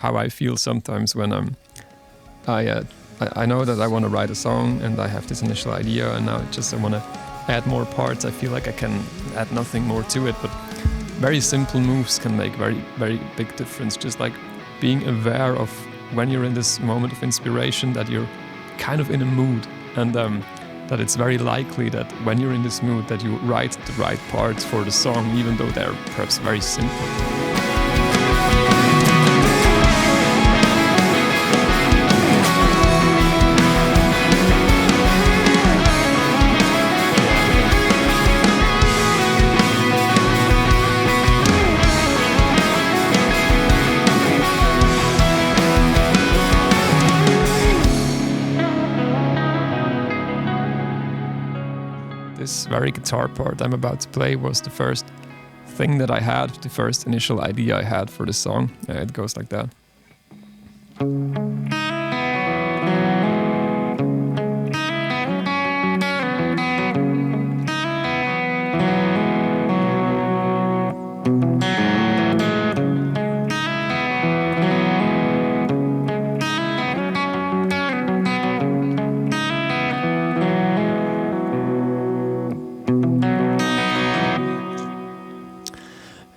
how I feel sometimes when I know that I want to write a song and I have this initial idea, and now I want to add more parts. I feel like I can add nothing more to it, but very simple moves can make very, very big difference. Just like being aware of when you're in this moment of inspiration, that you're kind of in a mood, and that it's very likely that when you're in this mood that you write the right parts for the song, even though they're perhaps very simple. This very guitar part I'm about to play was the first thing that I had, the first initial idea I had for the song. It goes like that.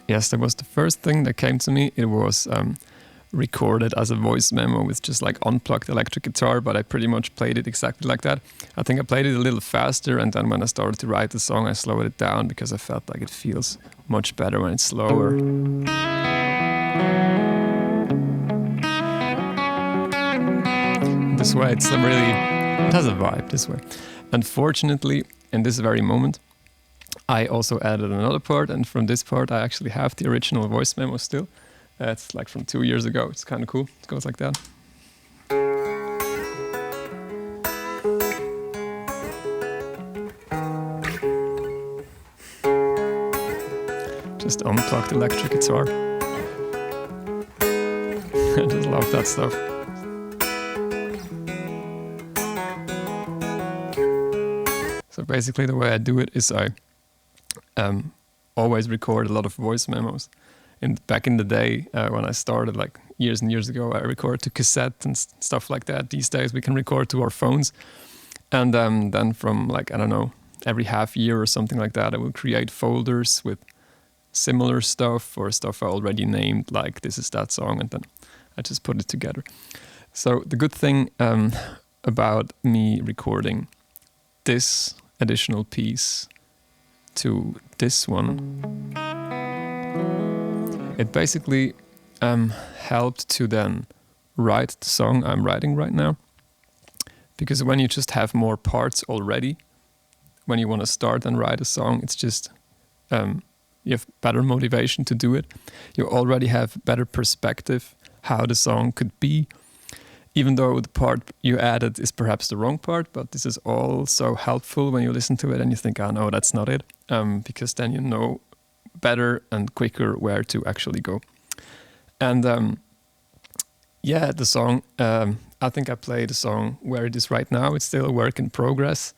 Yes, that was the first thing that came to me. It was recorded as a voice memo with just like unplugged electric guitar, but I pretty much played it exactly like that. I think I played it a little faster, and then when I started to write the song, I slowed it down because I felt like it feels much better when it's slower. This way, it has a vibe this way. Unfortunately, in this very moment, I also added another part, and from this part I actually have the original voice memo still. It's like from 2 years ago. It's kind of cool. It goes like that. Just unplugged electric guitar. I just love that stuff. So basically the way I do it is I always record a lot of voice memos. Back in the day, when I started, like years and years ago, I recorded to cassette and stuff like that. These days we can record to our phones. And then from like, I don't know, every half year or something like that, I will create folders with similar stuff or stuff I already named, like this is that song, and then I just put it together. So the good thing about me recording this additional piece to this one, it basically helped to then write the song I'm writing right now. Because when you just have more parts already, when you want to start and write a song, it's just, you have better motivation to do it. You already have better perspective how the song could be, even though the part you added is perhaps the wrong part, but this is all so helpful when you listen to it and you think, oh no, that's not it, because then you know better and quicker where to actually go. And yeah, the song, I think I played the song where it is right now. It's still a work in progress,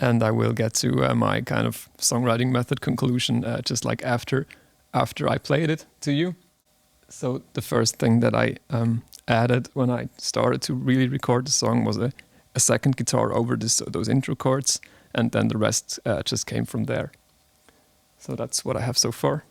and I will get to my kind of songwriting method conclusion just like after I played it to you. So the first thing that I added when I started to really record the song was a second guitar over those intro chords, and then the rest just came from there. So that's what I have so far.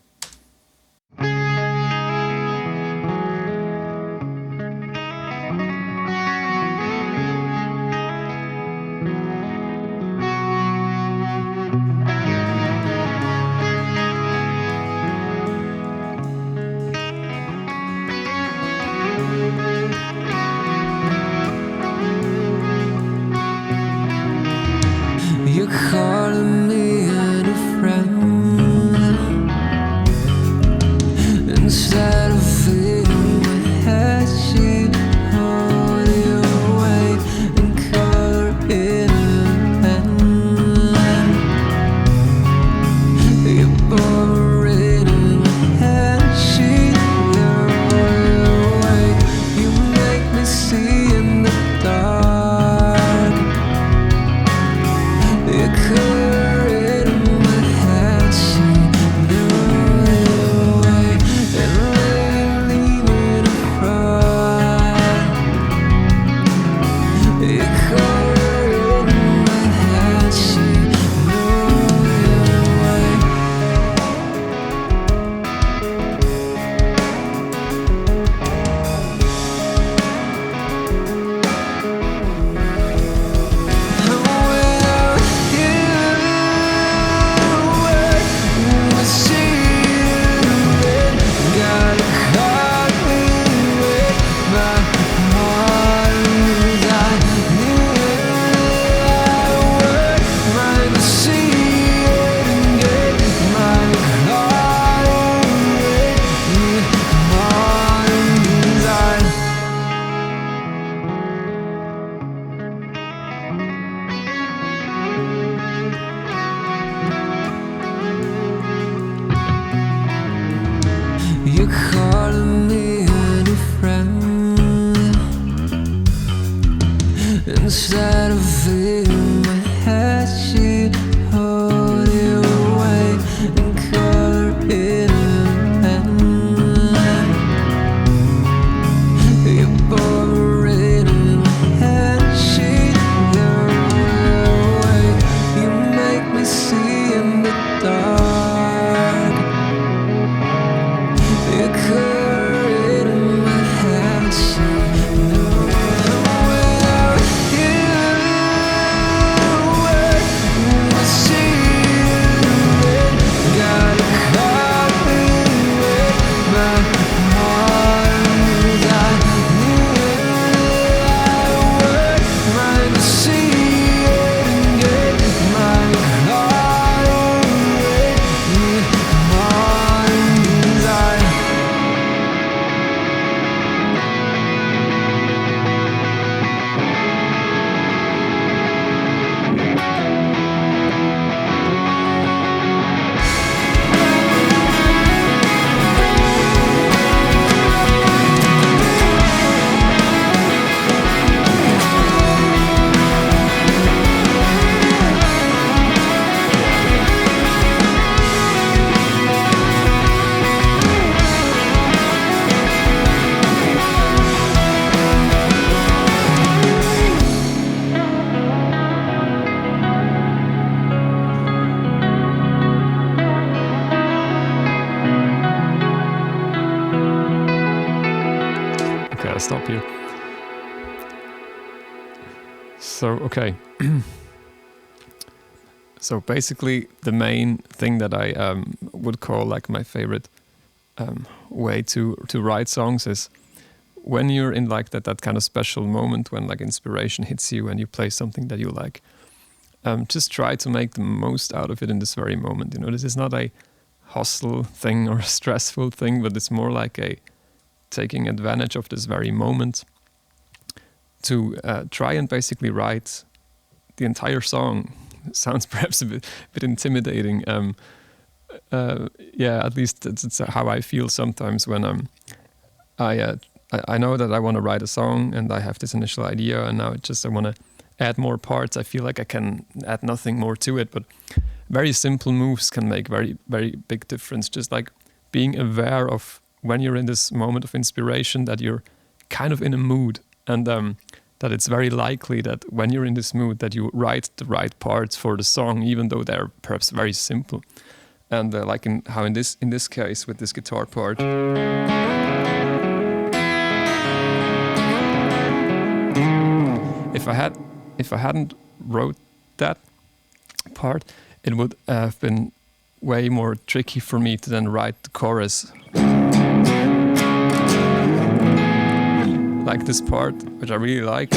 You're calling me and a friend, Instead of feeling my head, she hold you away and color it in. You pour it in my head, she threw it away. You make me see in the dark. You color it in my head, she threw it away. I'll stop here. So, okay. So basically the main thing that I would call like my favorite way to write songs is when you're in like that kind of special moment when like inspiration hits you and you play something that you like. Just try to make the most out of it in this very moment. You know, this is not a hostile thing or a stressful thing, but it's more like a taking advantage of this very moment to try and basically write the entire song. Sounds perhaps a bit intimidating. Yeah, at least it's how I feel sometimes when I know that I want to write a song and I have this initial idea and now I want to add more parts. I feel like I can add nothing more to it, but very simple moves can make very, very big difference. Just like being aware of when you're in this moment of inspiration that you're kind of in a mood and that it's very likely that when you're in this mood that you write the right parts for the song, even though they're perhaps very simple. And like in this case with this guitar part. If I hadn't wrote that part, it would have been way more tricky for me to then write the chorus. Like this part, which I really like.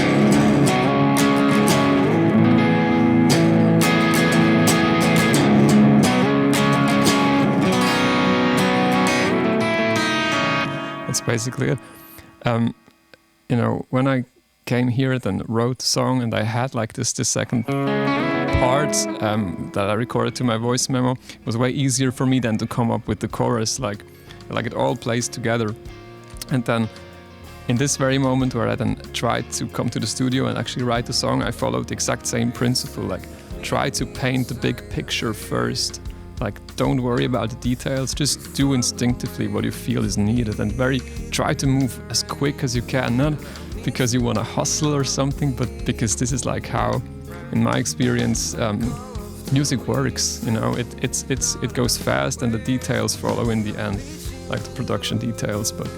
That's basically it. You know, when I came here and wrote the song and I had like this second part that I recorded to my voice memo, it was way easier for me than to come up with the chorus, like it all plays together. And then in this very moment where I then tried to come to the studio and actually write the song, I followed the exact same principle, like try to paint the big picture first. Like don't worry about the details, just do instinctively what you feel is needed and try to move as quick as you can, not because you want to hustle or something, but because this is like how, in my experience, music works. You know, it goes fast and the details follow in the end, like the production details. But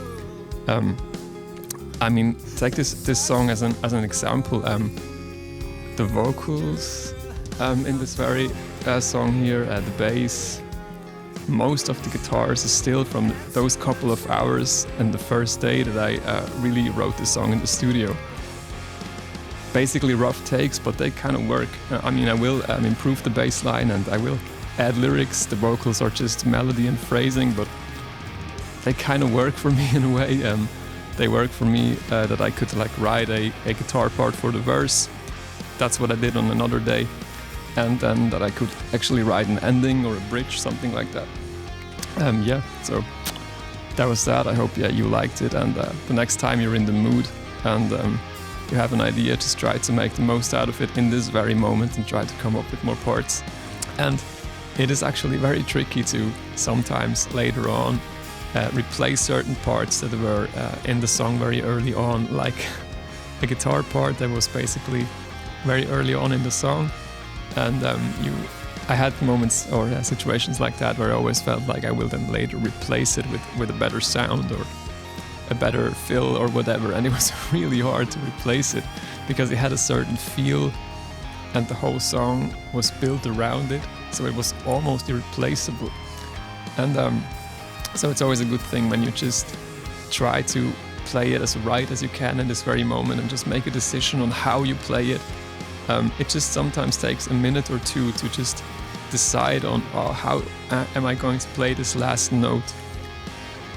I mean, take this song as an example. The vocals in this very song here, the bass, most of the guitars is still from those couple of hours and the first day that I really wrote this song in the studio. Basically rough takes, but they kind of work. I mean, I will improve the bass line and I will add lyrics. The vocals are just melody and phrasing, but they kind of work for me in a way. They work for me that I could like write a guitar part for the verse. That's what I did on another day. And then that I could actually write an ending or a bridge, something like that. Yeah, so that was that. I hope you liked it. And the next time you're in the mood and you have an idea, just try to make the most out of it in this very moment and try to come up with more parts. And it is actually very tricky to sometimes later on replace certain parts that were in the song very early on, like a guitar part that was basically very early on in the song. And I had moments or situations like that where I always felt like I will then later replace it with a better sound or a better fill or whatever, and it was really hard to replace it because it had a certain feel and the whole song was built around it, so it was almost irreplaceable. And so it's always a good thing when you just try to play it as right as you can in this very moment and just make a decision on how you play it. It just sometimes takes a minute or two to just decide on how am I going to play this last note.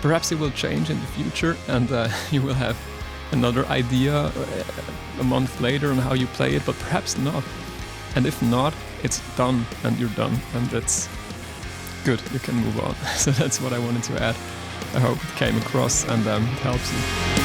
Perhaps it will change in the future and you will have another idea a month later on how you play it, but perhaps not. And if not, it's done and you're done, and that's good, you can move on. So that's what I wanted to add. I hope it came across and it helps you.